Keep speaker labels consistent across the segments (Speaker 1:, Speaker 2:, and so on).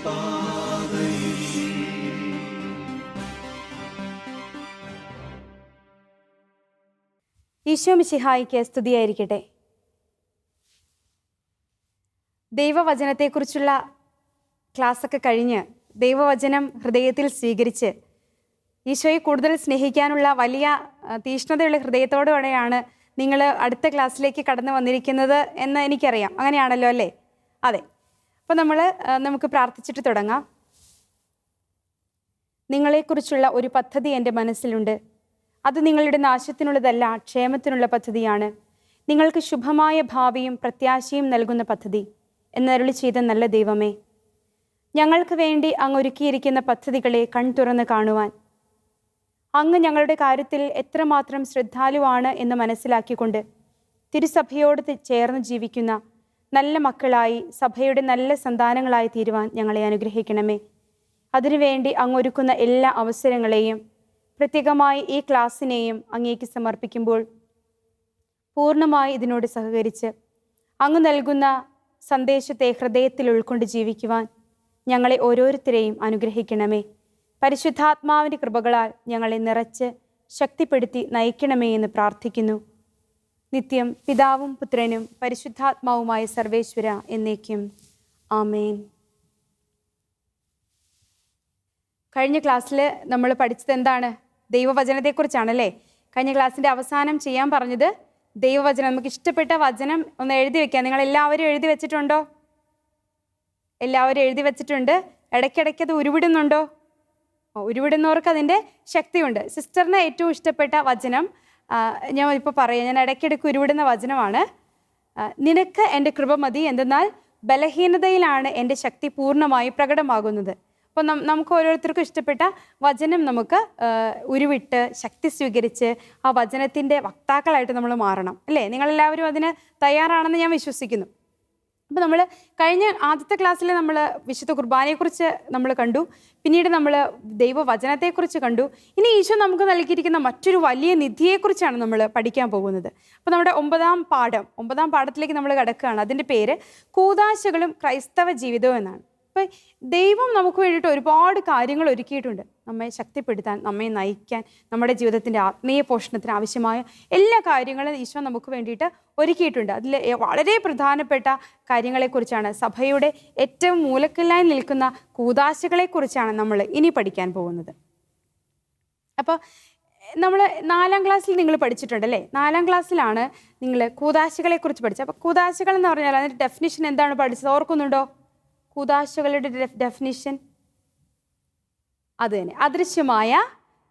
Speaker 1: ഈശോ മിശിഹായിക്ക് സ്തുതിയായിരിക്കട്ടെ. ദൈവവചനത്തെക്കുറിച്ചുള്ള ക്ലാസ്സൊക്കെ കഴിഞ്ഞ് ദൈവവചനം ഹൃദയത്തിൽ സ്വീകരിച്ച് ഈശോയെ കൂടുതൽ സ്നേഹിക്കാനുള്ള വലിയ തീഷ്ണതയുള്ള ഹൃദയത്തോടെയാണ് നിങ്ങൾ അടുത്ത ക്ലാസ്സിലേക്ക് കടന്നു വന്നിരിക്കുന്നത് എന്ന് എനിക്കറിയാം. അങ്ങനെയാണല്ലോ അല്ലേ? അതെ. അപ്പോൾ നമുക്ക് പ്രാർത്ഥിച്ചിട്ട് തുടങ്ങാം. നിങ്ങളെക്കുറിച്ചുള്ള ഒരു പദ്ധതി എൻ്റെ മനസ്സിലുണ്ട്. അത് നിങ്ങളുടെ നാശത്തിനുള്ളതല്ല, ക്ഷേമത്തിനുള്ള പദ്ധതിയാണ്. നിങ്ങൾക്ക് ശുഭമായ ഭാവിയും പ്രത്യാശയും നൽകുന്ന പദ്ധതി എന്നരുളി ചെയ്ത നല്ല ദൈവമേ, ഞങ്ങൾക്ക് വേണ്ടി അങ്ങ് ഒരുക്കിയിരിക്കുന്ന പദ്ധതികളെ കൺതുറന്ന് കാണുവാൻ, അങ്ങ് ഞങ്ങളുടെ കാര്യത്തിൽ എത്രമാത്രം ശ്രദ്ധാലുവാണ് എന്ന് മനസ്സിലാക്കിക്കൊണ്ട് തിരുസഭയോട് ചേർന്ന് ജീവിക്കുന്ന നല്ല മക്കളായി, സഭയുടെ നല്ല സന്താനങ്ങളായി തീരുവാൻ ഞങ്ങളെ അനുഗ്രഹിക്കണമേ. അതിനുവേണ്ടി അങ്ങ് ഒരുക്കുന്ന എല്ലാ അവസരങ്ങളെയും പ്രത്യേകമായി ഈ ക്ലാസ്സിനെയും അങ്ങേക്ക് സമർപ്പിക്കുമ്പോൾ പൂർണ്ണമായി ഇതിനോട് സഹകരിച്ച് അങ്ങ് നൽകുന്ന സന്ദേശത്തെ ഹൃദയത്തിൽ ഉൾക്കൊണ്ട് ജീവിക്കുവാൻ ഞങ്ങളെ ഓരോരുത്തരെയും അനുഗ്രഹിക്കണമേ. പരിശുദ്ധാത്മാവിൻ്റെ കൃപകളാൽ ഞങ്ങളെ നിറച്ച് ശക്തിപ്പെടുത്തി നയിക്കണമേ എന്ന് പ്രാർത്ഥിക്കുന്നു. നിത്യം പിതാവും പുത്രനും പരിശുദ്ധാത്മാവുമായ സർവേശ്വര എന്നേക്കും ആമേൻ. കഴിഞ്ഞ ക്ലാസ്സിൽ നമ്മൾ പഠിച്ചത് എന്താണ്? ദൈവവചനത്തെക്കുറിച്ചാണല്ലേ. കഴിഞ്ഞ ക്ലാസ്സിൻ്റെ അവസാനം ചെയ്യാൻ പറഞ്ഞത് ദൈവവചനം. നമുക്ക് ഇഷ്ടപ്പെട്ട വചനം ഒന്ന് എഴുതി വെക്കാം. നിങ്ങൾ എല്ലാവരും എഴുതി വെച്ചിട്ടുണ്ടോ? എല്ലാവരും എഴുതി വെച്ചിട്ടുണ്ട്. ഇടയ്ക്കിടയ്ക്ക് അത് ഉരുവിടുന്നുണ്ടോ? ഉരുവിടുന്നവർക്ക് അതിൻ്റെ ശക്തിയുണ്ട്. സിസ്റ്ററിന് ഏറ്റവും ഇഷ്ടപ്പെട്ട വചനം ഞാൻ ഇപ്പോൾ പറയാം. ഞാൻ ഇടയ്ക്കിടയ്ക്ക് ഉരുവിടുന്ന വചനമാണ്. നിനക്ക് എൻ്റെ കൃപ മതി, എന്തെന്നാൽ ബലഹീനതയിലാണ് എൻ്റെ ശക്തി പൂർണ്ണമായി പ്രകടമാകുന്നത്. അപ്പോൾ നമുക്ക് ഓരോരുത്തർക്കും ഇഷ്ടപ്പെട്ട വചനം നമുക്ക് ഉരുവിട്ട് ശക്തി സ്വീകരിച്ച് ആ വചനത്തിൻ്റെ വക്താക്കളായിട്ട് നമ്മൾ മാറണം, അല്ലേ? നിങ്ങളെല്ലാവരും അതിന് തയ്യാറാണെന്ന് ഞാൻ വിശ്വസിക്കുന്നു. അപ്പോൾ നമ്മൾ കഴിഞ്ഞ ആദ്യത്തെ ക്ലാസ്സിൽ നമ്മൾ വിശുദ്ധ കുർബാനയെക്കുറിച്ച് നമ്മൾ കണ്ടു. പിന്നീട് നമ്മൾ ദൈവവചനത്തെക്കുറിച്ച് കണ്ടു. ഇനി ഈശോ നമുക്ക് നൽകിയിരിക്കുന്ന മറ്റൊരു വലിയ നിധിയെക്കുറിച്ചാണ് നമ്മൾ പഠിക്കാൻ പോകുന്നത്. അപ്പോൾ നമ്മുടെ ഒമ്പതാം പാഠത്തിലേക്ക് നമ്മൾ കിടക്കുകയാണ്. അതിൻ്റെ പേര് കൂദാശകളും ക്രൈസ്തവ ജീവിതവും എന്നാണ്. അപ്പം ദൈവം നമുക്ക് വേണ്ടിയിട്ട് ഒരുപാട് കാര്യങ്ങൾ ഒരുക്കിയിട്ടുണ്ട്. നമ്മെ ശക്തിപ്പെടുത്താൻ, നമ്മെ നയിക്കാൻ, നമ്മുടെ ജീവിതത്തിൻ്റെ ആത്മീയ പോഷണത്തിന് ആവശ്യമായ എല്ലാ കാര്യങ്ങളും ഈശോ നമുക്ക് വേണ്ടിയിട്ട് ഒരുക്കിയിട്ടുണ്ട്. അതിൽ വളരെ പ്രധാനപ്പെട്ട കാര്യങ്ങളെക്കുറിച്ചാണ്, സഭയുടെ ഏറ്റവും മൂലക്കല്ലായി നിൽക്കുന്ന കൂദാശകളെക്കുറിച്ചാണ് നമ്മൾ ഇനി പഠിക്കാൻ പോകുന്നത്. അപ്പോൾ നമ്മൾ 4ാം ക്ലാസ്സിൽ നിങ്ങൾ പഠിച്ചിട്ടുണ്ടല്ലേ? 4ാം ക്ലാസ്സിലാണ് നിങ്ങൾ കൂദാശകളെക്കുറിച്ച് പഠിച്ചത്. അപ്പോൾ കൂദാശകൾ എന്ന് പറഞ്ഞാൽ അതിൻ്റെ ഡെഫിനിഷൻ എന്താണ് പഠിച്ചത്? ഓർക്കുന്നുണ്ടോ? കൂദാശകളുടെ ഡെഫിനിഷൻ അത് തന്നെ, അദൃശ്യമായ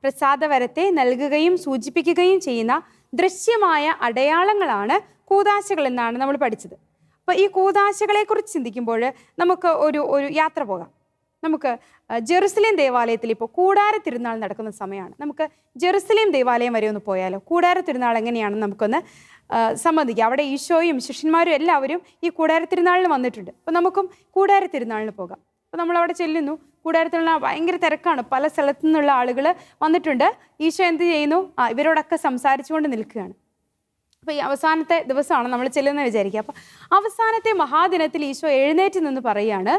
Speaker 1: പ്രസാദവരത്തെ നൽകുകയും സൂചിപ്പിക്കുകയും ചെയ്യുന്ന ദൃശ്യമായ അടയാളങ്ങളാണ് കൂദാശകൾ എന്നാണ് നമ്മൾ പഠിച്ചത്. അപ്പോൾ ഈ കൂദാശകളെക്കുറിച്ച് ചിന്തിക്കുമ്പോൾ നമുക്ക് ഒരു യാത്ര പോകാം. നമുക്ക് ജെറുസലേം ദേവാലയത്തിൽ ഇപ്പോൾ കൂടാര തിരുനാൾ നടക്കുന്ന സമയമാണ്. നമുക്ക് ജെറുസലേം ദേവാലയം വരെ ഒന്ന് പോയാലോ? കൂടാര തിരുനാൾ എങ്ങനെയാണെന്ന് നമുക്കൊന്ന് സംബന്ധിക്കാം. അവിടെ ഈശോയും ശിഷ്യന്മാരും എല്ലാവരും ഈ കൂടാര തിരുനാളിന് വന്നിട്ടുണ്ട്. അപ്പോൾ നമുക്കും കൂടാര തിരുനാളിന് പോകാം. അപ്പോൾ നമ്മളവിടെ ചെല്ലുന്നു. കൂടാര തിരുനാൾ ഭയങ്കര തിരക്കാണ്. പല സ്ഥലത്തു നിന്നുള്ള ആളുകൾ വന്നിട്ടുണ്ട്. ഈശോ എന്ത് ചെയ്യുന്നു? ഇവരോടൊക്കെ സംസാരിച്ചുകൊണ്ട് നിൽക്കുകയാണ്. അപ്പോൾ ഈ അവസാനത്തെ ദിവസമാണ് നമ്മൾ ചെല്ലുന്നത് വിചാരിക്കുക. അപ്പോൾ അവസാനത്തെ മഹാദിനത്തിൽ ഈശോ എഴുന്നേറ്റ് നിന്ന് പറയുകയാണ്,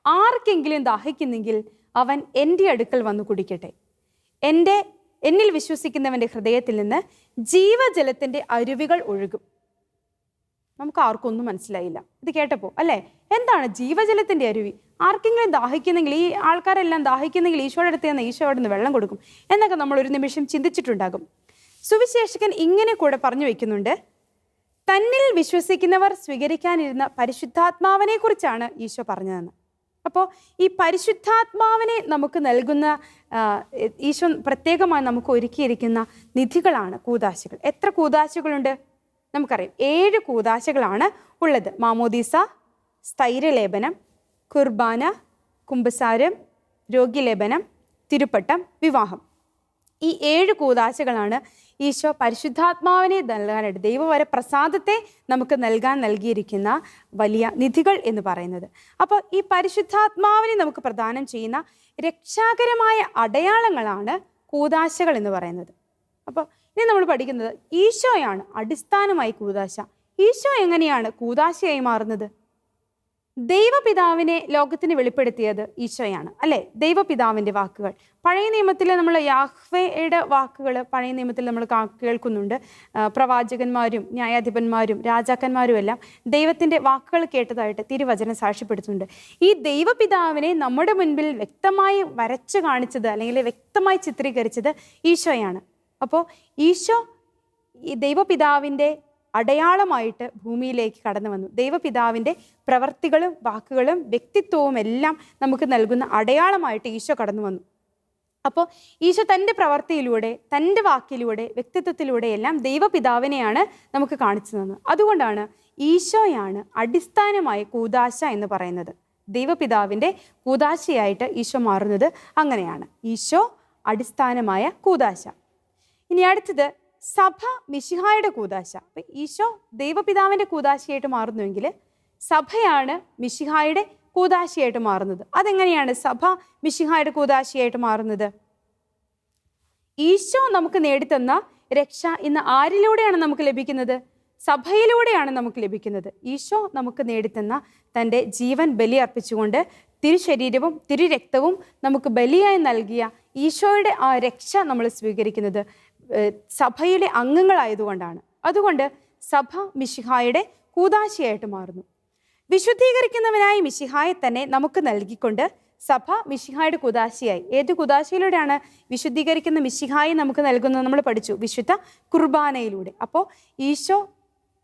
Speaker 1: ആർക്കെങ്കിലും ദാഹിക്കുന്നെങ്കിൽ അവൻ എൻ്റെ അടുക്കൽ വന്ന് കുടിക്കട്ടെ. എന്നിൽ വിശ്വസിക്കുന്നവൻ്റെ ഹൃദയത്തിൽ നിന്ന് ജീവജലത്തിൻ്റെ അരുവികൾ ഒഴുകും. നമുക്ക് ആർക്കൊന്നും മനസ്സിലായില്ല ഇത് കേട്ടപ്പോൾ, അല്ലേ? എന്താണ് ജീവജലത്തിൻ്റെ അരുവി? ആർക്കെങ്കിലും ദാഹിക്കുന്നെങ്കിൽ, ഈ ആൾക്കാരെല്ലാം ദാഹിക്കുന്നെങ്കിൽ ഈശോയുടെ അടുത്ത് നിന്ന് ഈശോ അവിടെ നിന്ന് വെള്ളം കൊടുക്കും എന്നൊക്കെ നമ്മൾ ഒരു നിമിഷം ചിന്തിച്ചിട്ടുണ്ടാകും. സുവിശേഷകൻ ഇങ്ങനെ കൂടെ പറഞ്ഞു വയ്ക്കുന്നുണ്ട്, തന്നിൽ വിശ്വസിക്കുന്നവർ സ്വീകരിക്കാനിരുന്ന പരിശുദ്ധാത്മാവിനെ കുറിച്ചാണ് ഈശോ പറഞ്ഞതെന്ന്. അപ്പോൾ ഈ പരിശുദ്ധാത്മാവിനെ നമുക്ക് നൽകുന്ന ഈശോ പ്രത്യേകമായി നമുക്ക് ഒരുക്കിയിരിക്കുന്ന നിധികളാണ് കൂദാശകൾ. എത്ര കൂദാശകളുണ്ട്? നമുക്കറിയാം 7 കൂദാശകളാണ് ഉള്ളത്. മാമോദീസ, സ്ഥൈര്യലേപനം, കുർബാന, കുമ്പസാരം, രോഗിലേപനം, തിരുപ്പട്ടം, വിവാഹം. ഈ 7 കൂദാശകളാണ് ഈശോ പരിശുദ്ധാത്മാവിനെ നൽകാനായിട്ട്, ദൈവവര പ്രസാദത്തെ നമുക്ക് നൽകിയിരിക്കുന്ന വലിയ നിധികൾ എന്ന് പറയുന്നത്. അപ്പോൾ ഈ പരിശുദ്ധാത്മാവിനെ നമുക്ക് പ്രദാനം ചെയ്യുന്ന രക്ഷാകരമായ അടയാളങ്ങളാണ് കൂദാശകൾ എന്ന് പറയുന്നത്. അപ്പോൾ ഇനി നമ്മൾ പഠിക്കുന്നത് ഈശോയാണ് അടിസ്ഥാനമായി കൂദാശ. ഈശോ എങ്ങനെയാണ് കൂദാശയായി മാറുന്നത്? ദൈവപിതാവിനെ ലോകത്തിന് വെളിപ്പെടുത്തിയത് ഈശോയാണ്, അല്ലേ? ദൈവപിതാവിൻ്റെ വാക്കുകൾ. പഴയ നിയമത്തിൽ നമ്മൾ യാഹ്വേയുടെ വാക്കുകൾ പഴയ നിയമത്തിൽ നമ്മൾ കേൾക്കുന്നുണ്ട്. പ്രവാചകന്മാരും ന്യായാധിപന്മാരും രാജാക്കന്മാരും എല്ലാം ദൈവത്തിൻ്റെ വാക്കുകൾ കേട്ടതായിട്ട് തിരുവചനം സാക്ഷ്യപ്പെടുത്തുന്നുണ്ട്. ഈ ദൈവപിതാവിനെ നമ്മുടെ മുൻപിൽ വ്യക്തമായി വരച്ചു കാണിച്ചത് അല്ലെങ്കിൽ വ്യക്തമായി ചിത്രീകരിച്ചത് ഈശോയാണ്. അപ്പോൾ ഈശോ ഈ ദൈവപിതാവിൻ്റെ അടയാളമായിട്ട് ഭൂമിയിലേക്ക് കടന്നു വന്നു. ദൈവപിതാവിൻ്റെ പ്രവർത്തികളും വാക്കുകളും വ്യക്തിത്വവും എല്ലാം നമുക്ക് നൽകുന്ന അടയാളമായിട്ട് ഈശോ കടന്നു വന്നു. അപ്പോൾ ഈശോ തൻ്റെ പ്രവർത്തിയിലൂടെ, തൻ്റെ വാക്കിലൂടെ, വ്യക്തിത്വത്തിലൂടെ എല്ലാം ദൈവപിതാവിനെയാണ് നമുക്ക് കാണിച്ചു തന്നത്. അതുകൊണ്ടാണ് ഈശോയാണ് അടിസ്ഥാനമായ കൂദാശ എന്ന് പറയുന്നത്. ദൈവപിതാവിൻ്റെ കൂദാശയായിട്ട് ഈശോ മാറുന്നത് അങ്ങനെയാണ്. ഈശോ അടിസ്ഥാനമായ കൂദാശ. ഇനി അടുത്തത് സഭ മിശിഹായുടെ കൂദാശ. അപ്പം ഈശോ ദൈവപിതാവിൻ്റെ കൂദാശയായിട്ട് മാറുന്നുവെങ്കിൽ സഭയാണ് മിശിഹായുടെ കൂദാശയായിട്ട് മാറുന്നത്. അതെങ്ങനെയാണ് സഭ മിശിഹായുടെ കൂദാശയായിട്ട് മാറുന്നത്? ഈശോ നമുക്ക് നേടിത്തന്ന രക്ഷ ഇന്ന് ആരിലൂടെയാണ് നമുക്ക് ലഭിക്കുന്നത്? സഭയിലൂടെയാണ് നമുക്ക് ലഭിക്കുന്നത്. ഈശോ നമുക്ക് നേടിത്തന്ന തൻ്റെ ജീവൻ ബലി അർപ്പിച്ചുകൊണ്ട് തിരുശരീരവും തിരുരക്തവും നമുക്ക് ബലിയായി നൽകിയ ഈശോയുടെ ആ രക്ഷ നമ്മൾ സ്വീകരിക്കുന്നത് സഭയിലെ അംഗങ്ങളായതുകൊണ്ടാണ്. അതുകൊണ്ട് സഭ മിശിഹായുടെ കൂദാശയായിട്ട് മാറുന്നു. വിശുദ്ധീകരിക്കുന്നവനായി മിശിഹായെ തന്നെ നമുക്ക് നൽകിക്കൊണ്ട് സഭ മിശിഹായുടെ കൂദാശയായി. ഏത് കൂദാശയിലൂടെയാണ് വിശുദ്ധീകരിക്കുന്ന മിശിഹായെ നമുക്ക് നൽകുന്നത്? നമ്മൾ പഠിച്ചു, വിശുദ്ധ കുർബാനയിലൂടെ. അപ്പോൾ ഈശോ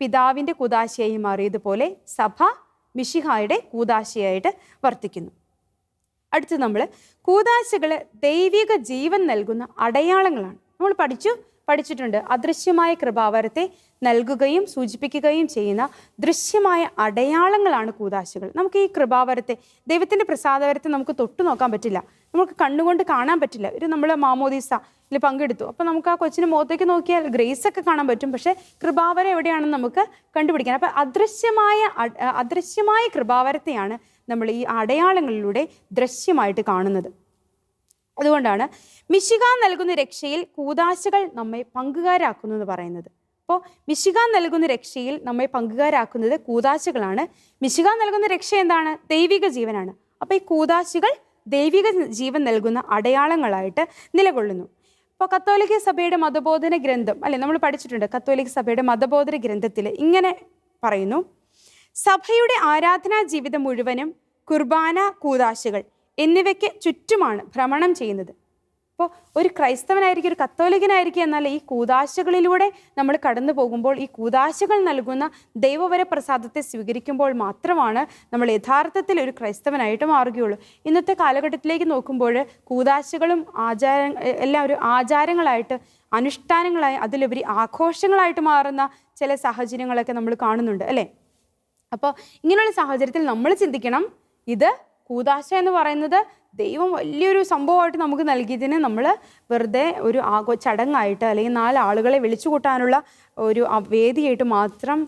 Speaker 1: പിതാവിൻ്റെ കൂദാശയായി മാറിയതുപോലെ സഭ മിശിഹായുടെ കൂദാശയായിട്ട് വർത്തിക്കുന്നു. അടുത്ത് നമ്മൾ കൂദാശകൾ ദൈവിക ജീവൻ നൽകുന്ന അടയാളങ്ങളാണ്. നമ്മൾ പഠിച്ചിട്ടുണ്ട്. അദൃശ്യമായ കൃപാവരത്തെ നൽകുകയും സൂചിപ്പിക്കുകയും ചെയ്യുന്ന ദൃശ്യമായ അടയാളങ്ങളാണ് കൂദാശകൾ. നമുക്ക് ഈ കൃപാവരത്തെ, ദൈവത്തിൻ്റെ പ്രസാദവരത്തെ നമുക്ക് തൊട്ടു നോക്കാൻ പറ്റില്ല, നമുക്ക് കണ്ണുകൊണ്ട് കാണാൻ പറ്റില്ല. നമ്മൾ മാമോദീസയിൽ പങ്കെടുത്തു, അപ്പോൾ നമുക്ക് ആ കൊച്ചിന് മുഖത്തേക്ക് നോക്കിയാൽ ഗ്രേസ് ഒക്കെ കാണാൻ പറ്റും, പക്ഷേ കൃപാവരം എവിടെയാണെന്ന് നമുക്ക് കണ്ടുപിടിക്കാൻ. അപ്പം അദൃശ്യമായ കൃപാവരത്തെയാണ് നമ്മൾ ഈ അടയാളങ്ങളിലൂടെ ദൃശ്യമായിട്ട് കാണുന്നത്. അതുകൊണ്ടാണ് മിശിഹാ നൽകുന്ന രക്ഷയിൽ കൂദാശകൾ നമ്മെ പങ്കുകാരാക്കുന്നു എന്ന് പറയുന്നത്. അപ്പോൾ മിശിഹാ നൽകുന്ന രക്ഷയിൽ നമ്മെ പങ്കുകാരാക്കുന്നത് കൂദാശകളാണ്. മിശിഹാ നൽകുന്ന രക്ഷ എന്താണ്? ദൈവിക ജീവനാണ്. അപ്പോൾ ഈ കൂദാശകൾ ദൈവിക ജീവൻ നൽകുന്ന അടയാളങ്ങളായിട്ട് നിലകൊള്ളുന്നു. ഇപ്പോൾ കത്തോലിക്ക സഭയുടെ മതബോധന ഗ്രന്ഥം, അല്ലെ, നമ്മൾ പഠിച്ചിട്ടുണ്ട്. കത്തോലിക്ക സഭയുടെ മതബോധന ഗ്രന്ഥത്തിൽ ഇങ്ങനെ പറയുന്നു: സഭയുടെ ആരാധനാ ജീവിതം മുഴുവനും കുർബാന, കൂദാശകൾ എന്നിവയ്ക്ക് ചുറ്റുമാണ് ഭ്രമണം ചെയ്യുന്നത്. അപ്പോൾ ഒരു ക്രൈസ്തവനായിരിക്കും, ഒരു കത്തോലിക്കനായിരിക്കും, എന്നാൽ ഈ കൂദാശകളിലൂടെ നമ്മൾ കടന്നു പോകുമ്പോൾ, ഈ കൂദാശകൾ നൽകുന്ന ദൈവവര പ്രസാദത്തെ സ്വീകരിക്കുമ്പോൾ മാത്രമാണ് നമ്മൾ യഥാർത്ഥത്തിൽ ഒരു ക്രൈസ്തവനായിട്ട് മാറുകയുള്ളൂ. ഇന്നത്തെ കാലഘട്ടത്തിലേക്ക് നോക്കുമ്പോൾ കൂദാശകളും എല്ലാം ഒരു ആചാരങ്ങളായിട്ട്, അനുഷ്ഠാനങ്ങളായി, അതിലുപരി ആഘോഷങ്ങളായിട്ട് മാറുന്ന ചില സാഹചര്യങ്ങളൊക്കെ നമ്മൾ കാണുന്നുണ്ട്, അല്ലേ? അപ്പോൾ ഇങ്ങനെയുള്ള സാഹചര്യത്തിൽ നമ്മൾ ചിന്തിക്കണം, ഇത് കൂദാശ എന്ന് പറയുന്നത് ദൈവം വലിയൊരു സംഭവമായിട്ട് നമുക്ക് നൽകിയതിന് നമ്മൾ വെറുതെ ഒരു ചടങ്ങായിട്ട് അല്ലെങ്കിൽ 4 ആളുകളെ വിളിച്ചു കൂട്ടാനുള്ള ഒരു വേദിയായിട്ട് മാത്രം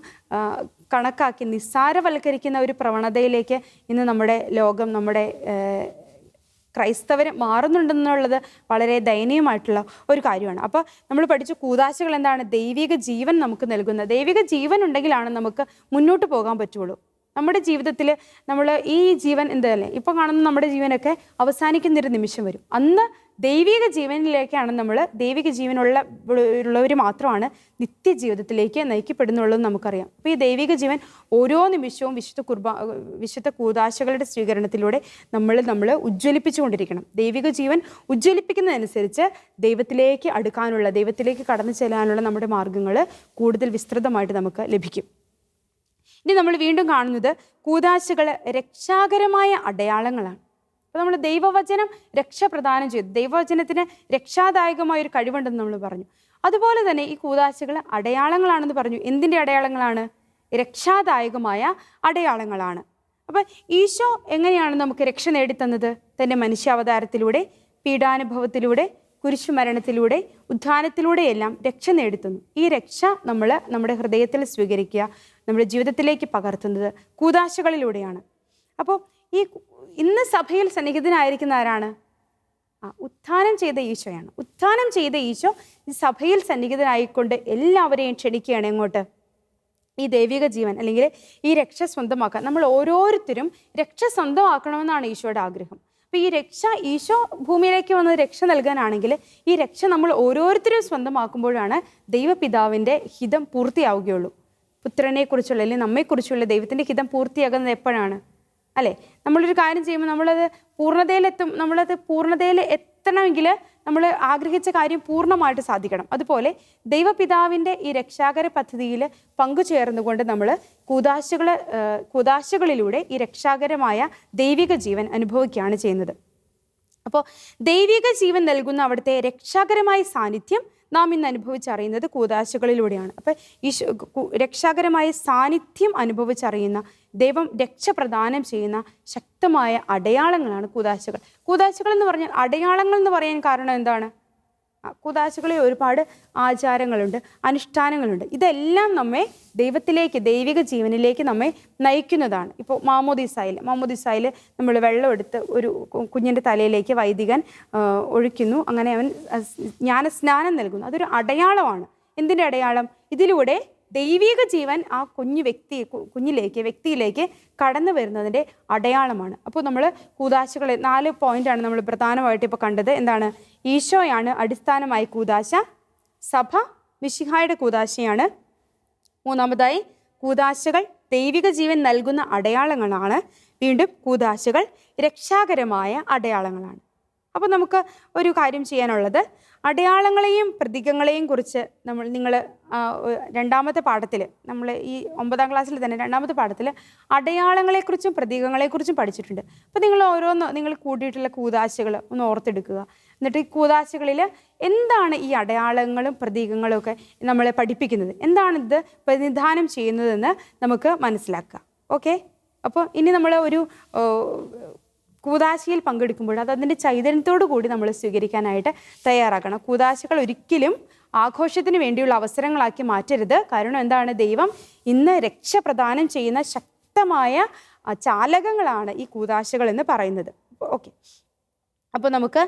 Speaker 1: കണക്കാക്കി നിസ്സാരവൽക്കരിക്കുന്ന ഒരു പ്രവണതയിലേക്ക് ഇന്ന് നമ്മുടെ ലോകം, നമ്മുടെ ക്രൈസ്തവർ മാറുന്നുണ്ടെന്നുള്ളത് വളരെ ദയനീയമായിട്ടുള്ള ഒരു കാര്യമാണ്. അപ്പോൾ നമ്മൾ പഠിച്ച കൂദാശകൾ എന്താണ്? ദൈവിക ജീവൻ നമുക്ക് നൽകുന്ന. ദൈവിക ജീവൻ ഉണ്ടെങ്കിലാണ് നമുക്ക് മുന്നോട്ട് പോകാൻ പറ്റുള്ളൂ. നമ്മുടെ ജീവിതത്തിൽ നമ്മൾ ഈ ജീവൻ എന്തല്ലേ ഇപ്പോൾ കാണുന്ന നമ്മുടെ ജീവനൊക്കെ അവസാനിക്കുന്നൊരു നിമിഷം വരും. അന്ന് ദൈവിക ജീവനിലേക്കാണ് നമ്മൾ, ദൈവിക ജീവനുള്ളവർ മാത്രമാണ് നിത്യജീവിതത്തിലേക്ക് നയിക്കപ്പെടുന്നുള്ളതെന്ന് നമുക്കറിയാം. അപ്പോൾ ഈ ദൈവിക ജീവൻ ഓരോ നിമിഷവും വിശുദ്ധ കൂദാശകളുടെ സ്വീകരണത്തിലൂടെ നമ്മൾ ഉജ്ജ്വലിപ്പിച്ചുകൊണ്ടിരിക്കണം. ദൈവിക ജീവൻ ഉജ്ജ്വലിപ്പിക്കുന്നതനുസരിച്ച് ദൈവത്തിലേക്ക് അടുക്കാനുള്ള, ദൈവത്തിലേക്ക് കടന്നു ചെല്ലാനുള്ള നമ്മുടെ മാർഗങ്ങൾ കൂടുതൽ വിസ്തൃതമായിട്ട് നമുക്ക് ലഭിക്കും. ഇനി നമ്മൾ വീണ്ടും കാണുന്നത് കൂദാശകൾ രക്ഷാകരമായ അടയാളങ്ങളാണ്. അപ്പോൾ നമ്മൾ ദൈവവചനം രക്ഷ പ്രദാനം ചെയ്തു, ദൈവവചനത്തിന് രക്ഷാദായകമായ ഒരു കഴിവുണ്ടെന്ന് നമ്മൾ പറഞ്ഞു. അതുപോലെ തന്നെ ഈ കൂദാശകൾ അടയാളങ്ങളാണെന്ന് പറഞ്ഞു. എന്തിൻ്റെ അടയാളങ്ങളാണ്? രക്ഷാദായകമായ അടയാളങ്ങളാണ്. അപ്പം ഈശോ എങ്ങനെയാണ് നമുക്ക് രക്ഷ നേടിത്തന്നത്? തൻ്റെ മനുഷ്യാവതാരത്തിലൂടെ, പീഡാനുഭവത്തിലൂടെ, കുരിശുമരണത്തിലൂടെ, ഉത്ഥാനത്തിലൂടെയെല്ലാം രക്ഷ നേടിത്തന്നു. ഈ രക്ഷ നമ്മൾ നമ്മുടെ ഹൃദയത്തിൽ സ്വീകരിക്കുക, നമ്മുടെ ജീവിതത്തിലേക്ക് പകർത്തുന്നത് കൂദാശകളിലൂടെയാണ്. അപ്പോൾ ഇന്ന് സഭയിൽ സന്നിഹിതനായിരിക്കുന്ന ആരാണ്? ഉത്ഥാനം ചെയ്ത ഈശോയാണ്. ഉത്ഥാനം ചെയ്ത ഈശോ ഈ സഭയിൽ സന്നിഹിതനായിക്കൊണ്ട് എല്ലാവരെയും ക്ഷണിക്കുകയാണ്. എങ്ങോട്ട്? ഈ ദൈവിക ജീവൻ അല്ലെങ്കിൽ ഈ രക്ഷ സ്വന്തമാക്കാൻ നമ്മൾ ഓരോരുത്തരും രക്ഷ സ്വന്തമാക്കണമെന്നാണ് ഈശോയുടെ ആഗ്രഹം. അപ്പോൾ ഈ രക്ഷ ഈശോ ഭൂമിയിലേക്ക് വന്നത് രക്ഷ നൽകാനാണെങ്കിൽ ഈ രക്ഷ നമ്മൾ ഓരോരുത്തരും സ്വന്തമാക്കുമ്പോഴാണ് ദൈവപിതാവിൻ്റെ ഹിതം പൂർത്തിയാവുകയുള്ളൂ. പുത്രനെക്കുറിച്ചുള്ള അല്ലെങ്കിൽ നമ്മെക്കുറിച്ചുള്ള ദൈവത്തിൻ്റെ ഹിതം പൂർത്തിയാകുന്നത് എപ്പോഴാണ് അല്ലേ? നമ്മളൊരു കാര്യം ചെയ്യുമ്പോൾ നമ്മളത് പൂർണ്ണതയിൽ എത്തണമെങ്കിൽ നമ്മൾ ആഗ്രഹിച്ച കാര്യം പൂർണ്ണമായിട്ട് സാധിക്കണം. അതുപോലെ ദൈവപിതാവിൻ്റെ ഈ രക്ഷാകര പദ്ധതിയിൽ പങ്കുചേർന്നുകൊണ്ട് നമ്മൾ കൂദാശകളിലൂടെ ഈ രക്ഷാകരമായ ദൈവിക ജീവൻ അനുഭവിക്കുകയാണ് ചെയ്യുന്നത്. അപ്പോൾ ദൈവിക ജീവൻ നൽകുന്ന അവിടുത്തെ രക്ഷാകരമായ സാന്നിധ്യം നാം ഇന്ന് അനുഭവിച്ചറിയുന്നത് കൂദാശകളിലൂടെയാണ്. അപ്പം ഈ രക്ഷാകരമായ സാന്നിധ്യം അനുഭവിച്ചറിയുന്ന ദൈവം രക്ഷ പ്രദാനം ചെയ്യുന്ന ശക്തമായ അടയാളങ്ങളാണ് കൂദാശകൾ. കൂദാശകൾ എന്ന് പറഞ്ഞാൽ അടയാളങ്ങൾ എന്ന് പറയാൻ കാരണം എന്താണ്? കൂദാശകളിൽ ഒരുപാട് ആചാരങ്ങളുണ്ട്, അനുഷ്ഠാനങ്ങളുണ്ട്. ഇതെല്ലാം നമ്മെ ദൈവത്തിലേക്ക്, ദൈവിക ജീവനിലേക്ക് നമ്മെ നയിക്കുന്നതാണ്. ഇപ്പോൾ മാമോദീസായിൽ നമ്മൾ വെള്ളം എടുത്ത് ഒരു കുഞ്ഞിൻ്റെ തലയിലേക്ക് വൈദികൻ ഒഴിക്കുന്നു, അങ്ങനെ അവൻ ജ്ഞാനസ്നാനം നൽകുന്നു. അതൊരു അടയാളമാണ്. എന്തിൻ്റെ അടയാളം? ഇതിലൂടെ ദൈവിക ജീവൻ ആ വ്യക്തിയിലേക്ക് കടന്നു വരുന്നതിൻ്റെ അടയാളമാണ്. അപ്പോൾ നമ്മൾ കൂദാശകളെ 4 പോയിന്റാണ് നമ്മൾ പ്രധാനമായിട്ട് ഇപ്പോൾ കണ്ടത്. എന്താണ്? ഈശോയാണ് അടിസ്ഥാനമായി കൂദാശ, സഭ മിശിഹായുടെ കൂദാശയാണ്. മൂന്നാമതായി കൂദാശകൾ ദൈവിക ജീവൻ നൽകുന്ന അടയാളങ്ങളാണ്. വീണ്ടും കൂദാശകൾ രക്ഷാകരമായ അടയാളങ്ങളാണ്. അപ്പോൾ നമുക്ക് ഒരു കാര്യം ചെയ്യാനുള്ളത്, അടയാളങ്ങളെയും പ്രതീകങ്ങളെയും കുറിച്ച് നിങ്ങൾ രണ്ടാമത്തെ പാഠത്തിൽ, നമ്മൾ ഈ 9ാം ക്ലാസ്സിൽ തന്നെ രണ്ടാമത്തെ പാഠത്തിൽ അടയാളങ്ങളെക്കുറിച്ചും പ്രതീകങ്ങളെക്കുറിച്ചും പഠിച്ചിട്ടുണ്ട്. അപ്പോൾ നിങ്ങൾ കൂട്ടിയിട്ടുള്ള കൂദാശകൾ ഒന്ന് ഓർത്തെടുക്കുക. എന്നിട്ട് ഈ കൂദാശകളിൽ എന്താണ് ഈ അടയാളങ്ങളും പ്രതീകങ്ങളും ഒക്കെ നമ്മളെ പഠിപ്പിക്കുന്നത്, എന്താണിത് പ്രതിനിധാനം ചെയ്യുന്നതെന്ന് നമുക്ക് മനസ്സിലാക്കുക. ഓക്കെ, അപ്പോൾ ഇനി നമ്മൾ ഒരു കൂദാശയിൽ പങ്കെടുക്കുമ്പോൾ അതിൻ്റെ ചൈതന്യത്തോടു കൂടി നമ്മൾ സ്വീകരിക്കാനായിട്ട് തയ്യാറാക്കണം. കൂദാശകൾ ഒരിക്കലും ആഘോഷത്തിന് വേണ്ടിയുള്ള അവസരങ്ങളാക്കി മാറ്റരുത്. കാരണം എന്താണ്? ദൈവം ഇന്ന് രക്ഷ പ്രദാനം ചെയ്യുന്ന ശക്തമായ ചാലകങ്ങളാണ് ഈ കൂദാശകൾ എന്ന് പറയുന്നത്. ഓക്കെ, അപ്പോൾ നമുക്ക്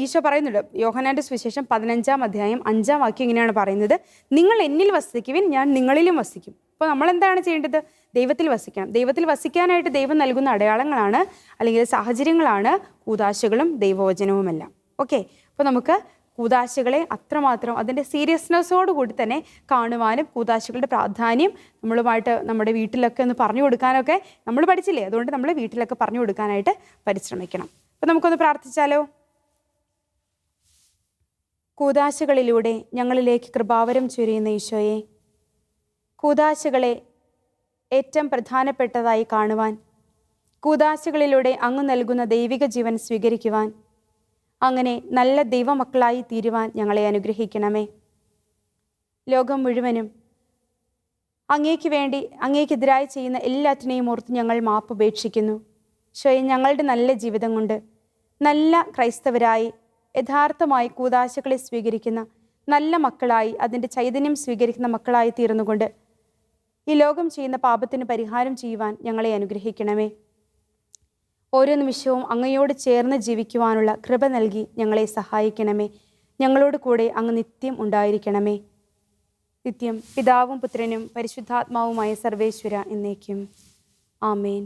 Speaker 1: ഈശോ പറയുന്നുണ്ട്, യോഹന്നാൻ്റെ സുവിശേഷം 15-ാം അധ്യായം 5-ാം വാക്യം ഇങ്ങനെയാണ് പറയുന്നത്: നിങ്ങൾ എന്നിൽ വസിക്കുവിൻ, ഞാൻ നിങ്ങളിലും വസിക്കും. അപ്പോൾ നമ്മൾ എന്താണ് ചെയ്യേണ്ടത്? ദൈവത്തിൽ വസിക്കണം. ദൈവത്തിൽ വസിക്കാനായിട്ട് ദൈവം നൽകുന്ന അടയാളങ്ങളാണ് അല്ലെങ്കിൽ സാഹചര്യങ്ങളാണ് കൂദാശകളും ദൈവവചനവുമെല്ലാം. ഓക്കെ, അപ്പോൾ നമുക്ക് കൂദാശകളെ അത്രമാത്രം അതിൻ്റെ സീരിയസ്നെസ്സോട് കൂടി തന്നെ കാണുവാനും കൂദാശകളുടെ പ്രാധാന്യം നമ്മളുമായിട്ട് നമ്മുടെ വീട്ടിലൊക്കെ ഒന്ന് പറഞ്ഞു കൊടുക്കാനൊക്കെ നമ്മൾ പഠിച്ചില്ലേ, അതുകൊണ്ട് നമ്മൾ വീട്ടിലൊക്കെ പറഞ്ഞു കൊടുക്കാനായിട്ട് പരിശ്രമിക്കണം. അപ്പോൾ നമുക്കൊന്ന് പ്രാർത്ഥിച്ചാലോ? കൂദാശകളിലൂടെ ഞങ്ങളിലേക്ക് കൃപാവരം ചൊരിയുന്ന ഈശോയെ, കൂദാശകളെ ഏറ്റവും പ്രധാനപ്പെട്ടതായി കാണുവാൻ, കൂദാശകളിലൂടെ അങ്ങ് നൽകുന്ന ദൈവിക ജീവൻ സ്വീകരിക്കുവാൻ, അങ്ങനെ നല്ല ദൈവമക്കളായി തീരുവാൻ ഞങ്ങളെ അനുഗ്രഹിക്കണമേ. ലോകം മുഴുവനും അങ്ങേക്ക് വേണ്ടി അങ്ങേക്കെതിരായി ചെയ്യുന്ന എല്ലാറ്റിനെയും ഓർത്ത് ഞങ്ങൾ മാപ്പപേക്ഷിക്കുന്നു. ഈശോയെ, ഞങ്ങളുടെ നല്ല ജീവിതം കൊണ്ട് നല്ല ക്രൈസ്തവരായി യഥാർത്ഥമായി കൂദാശകളെ സ്വീകരിക്കുന്ന നല്ല മക്കളായി, അതിൻ്റെ ചൈതന്യം സ്വീകരിക്കുന്ന മക്കളായി തീർന്നുകൊണ്ട് ഈ ലോകം ചെയ്യുന്ന പാപത്തിന് പരിഹാരം ചെയ്യുവാൻ ഞങ്ങളെ അനുഗ്രഹിക്കണമേ. ഓരോ നിമിഷവും അങ്ങയോട് ചേർന്ന് ജീവിക്കുവാനുള്ള കൃപ നൽകി ഞങ്ങളെ സഹായിക്കണമേ. ഞങ്ങളോട് കൂടെ അങ്ങ് നിത്യം ഉണ്ടായിരിക്കണമേ. നിത്യം പിതാവും പുത്രനും പരിശുദ്ധാത്മാവുമായ സർവേശ്വര എന്നേക്കും. ആമേൻ.